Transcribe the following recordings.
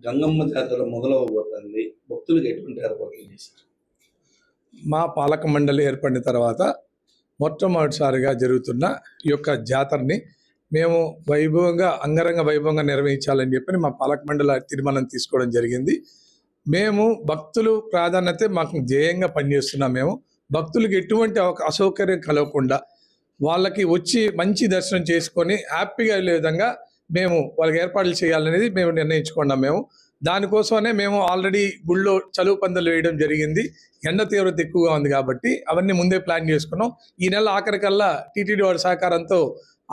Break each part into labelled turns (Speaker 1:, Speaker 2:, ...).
Speaker 1: గంగమ్మ జాతర మొదలవబోతుంది. భక్తులకు ఎటువంటి ఏర్పాట్లు చేశారు?
Speaker 2: మా పాలక మండలి ఏర్పడిన తర్వాత మొట్టమొదటిసారిగా జరుగుతున్న ఈ యొక్క జాతరని మేము అంగరంగ వైభవంగా నిర్వహించాలని చెప్పి మా పాలక మండలి తీర్మానం తీసుకోవడం జరిగింది. మేము భక్తులు ప్రాధాన్యత మాకు ధ్యేయంగా పనిచేస్తున్నాం. మేము భక్తులకు ఎటువంటి అసౌకర్యం కలగకుండా వాళ్ళకి వచ్చి మంచి దర్శనం చేసుకొని హ్యాపీగా వెళ్ళే విధంగా మేము వాళ్ళకి ఏర్పాట్లు చేయాలనేది మేము నిర్ణయించుకున్నాం. దానికోసమనే మేము ఆల్రెడీ గుళ్ళో చలువు పందులు వేయడం జరిగింది. ఎండ తీవ్రత ఎక్కువగా ఉంది కాబట్టి అవన్నీ ముందే ప్లాన్ చేసుకున్నాం. ఈ నెల ఆఖరికల్లా టీటీడీ వారి సహకారంతో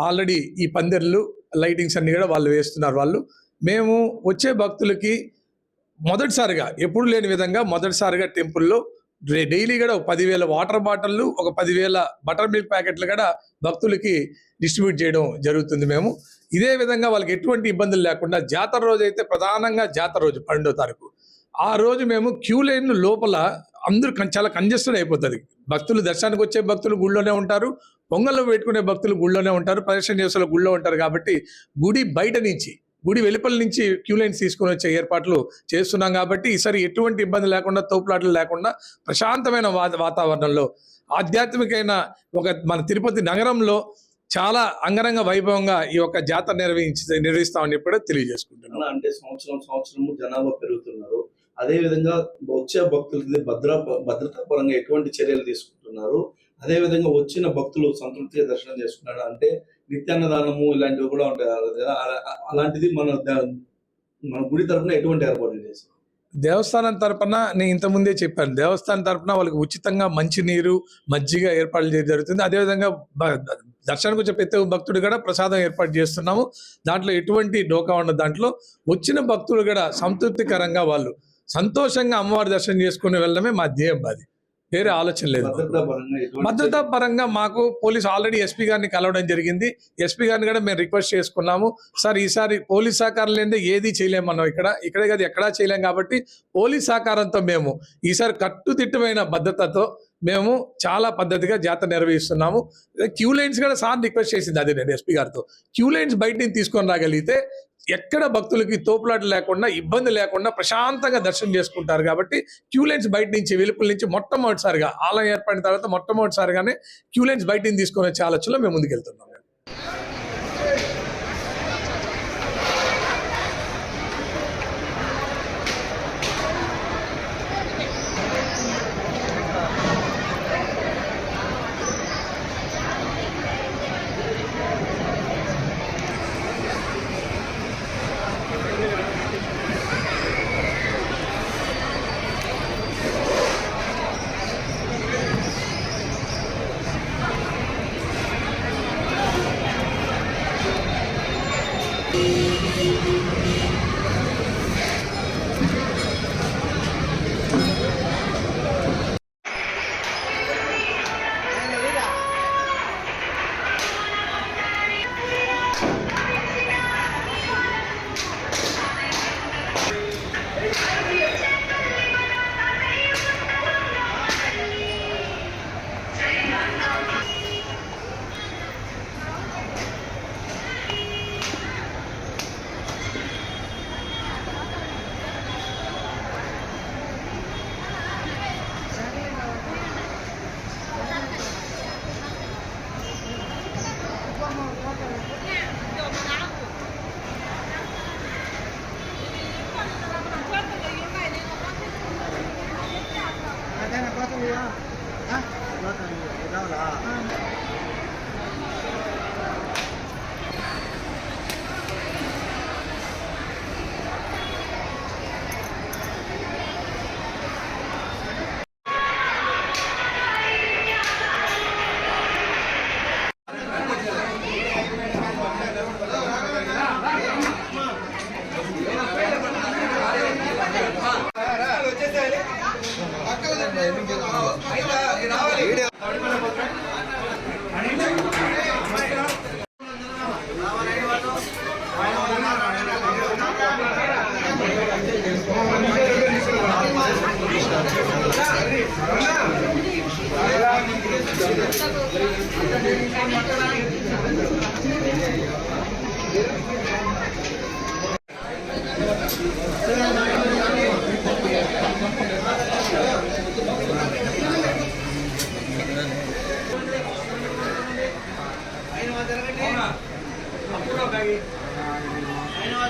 Speaker 2: ఆల్రెడీ ఈ పందిర్లు లైటింగ్స్ అన్ని కూడా వాళ్ళు వేస్తున్నారు. మేము వచ్చే భక్తులకి మొదటిసారిగా ఎప్పుడు లేని విధంగా మొదటిసారిగా టెంపుల్లో డైలీ కూడా 10,000 వాటర్ బాటిళ్ళు, ఒక 10,000 బటర్ మిల్క్ ప్యాకెట్లు కూడా భక్తులకి డిస్ట్రిబ్యూట్ చేయడం జరుగుతుంది. మేము ఇదే విధంగా వాళ్ళకి ఎటువంటి ఇబ్బందులు లేకుండా జాతర రోజు అయితే ప్రధానంగా జాతర రోజు 12వ తారీఖు ఆ రోజు మేము క్యూ లైన్ లోపల అందరూ చాలా కంజెస్టెడ్ అయిపోతుంది. భక్తులు దర్శనానికి వచ్చే భక్తులు గుళ్ళోనే ఉంటారు, పొంగల్లో పెట్టుకునే భక్తులు గుళ్ళోనే ఉంటారు, ప్రదర్శన చేసే గుళ్ళో ఉంటారు. కాబట్టి గుడి వెలుపల నుంచి క్యూ లైన్స్ తీసుకొని వచ్చే ఏర్పాట్లు చేస్తున్నాం. కాబట్టి ఈసారి ఎటువంటి ఇబ్బంది లేకుండా, తోపులాటలు లేకుండా ప్రశాంతమైన వాతావరణంలో ఆధ్యాత్మికమైన మన తిరుపతి నగరంలో చాలా అంగరంగ వైభవంగా ఈ యొక్క జాతర నిర్వహిస్తామని కూడా తెలియజేసుకుంటున్నాం.
Speaker 1: అంటే సంవత్సరము జనాభా పెరుగుతున్నారు. అదే విధంగా వచ్చే భక్తులకి భద్రతా పరంగా ఎటువంటి చర్యలు తీసుకుంటున్నారు? అదే విధంగా వచ్చిన భక్తులు సంతృప్తిగా దర్శనం చేసుకున్నారు అంటే నిత్యాన్నదానము ఇలాంటివి కూడా ఉంటాయి. అలాంటిది మన గుడి తరఫున ఎటువంటి ఏర్పాట్లు చేశారు?
Speaker 2: దేవస్థానం తరపున నేను ఇంతకుముందే చెప్పాను, దేవస్థానం తరపున వాళ్ళకి ఉచితంగా మంచినీరు, మజ్జిగ ఏర్పాటు చేయడం జరుగుతుంది. అదేవిధంగా దర్శనానికి వచ్చే ప్రతి భక్తుడు కూడా ప్రసాదం ఏర్పాటు చేస్తున్నాము. దాంట్లో ఎటువంటి డోకా ఉండదు. దాంట్లో వచ్చిన భక్తులు కూడా సంతృప్తికరంగా వాళ్ళు సంతోషంగా అమ్మవారి దర్శనం చేసుకుని వెళ్ళడమే మా ధ్యేయం. అది వేరే ఆలోచన లేదు. భద్రతా పరంగా మాకు పోలీస్ ఆల్రెడీ ఎస్పీ గారిని కలవడం జరిగింది. ఎస్పీ గారిని కూడా మేము రిక్వెస్ట్ చేసుకున్నాము, సార్ ఈసారి పోలీస్ సహకారం లేదే ఏది చేయలేము. మనం ఇక్కడే కాదు ఎక్కడా చేయలేం. కాబట్టి పోలీస్ సహకారంతో మేము ఈసారి కట్టుదిట్టమైన భద్రతతో మేము చాలా పద్ధతిగా జాతర నిర్వహిస్తున్నాము. క్యూ లైన్స్ కూడా సార్ రిక్వెస్ట్ చేసింది. అదే నేను ఎస్పీ గారితో క్యూ లైన్స్ బయట నుంచి తీసుకొని రాగలిగితే ఎక్కడ భక్తులకి తోపులాట లేకుండా, ఇబ్బంది లేకుండా ప్రశాంతంగా దర్శనం చేసుకుంటారు. కాబట్టి క్యూ లైన్స్ బయట నుంచి వెలుపల నుంచి మొట్టమొదటిసారిగా ఆలయం ఏర్పడిన తర్వాత మొట్టమొదటిసారిగానే క్యూ లైన్స్ బయట నుంచి తీసుకొని వచ్చే ఆలోచనలో మేము ముందుకెళ్తున్నాం.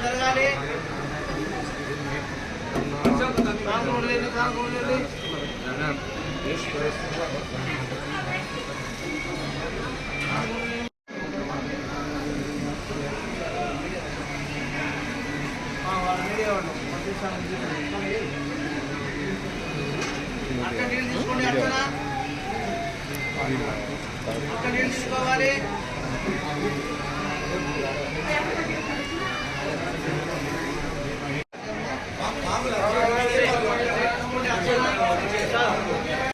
Speaker 3: జరగాలి. అక్కడ నీళ్ళు తీసుకోండి. అక్కడ నీళ్ళు తీసుకోవాలి.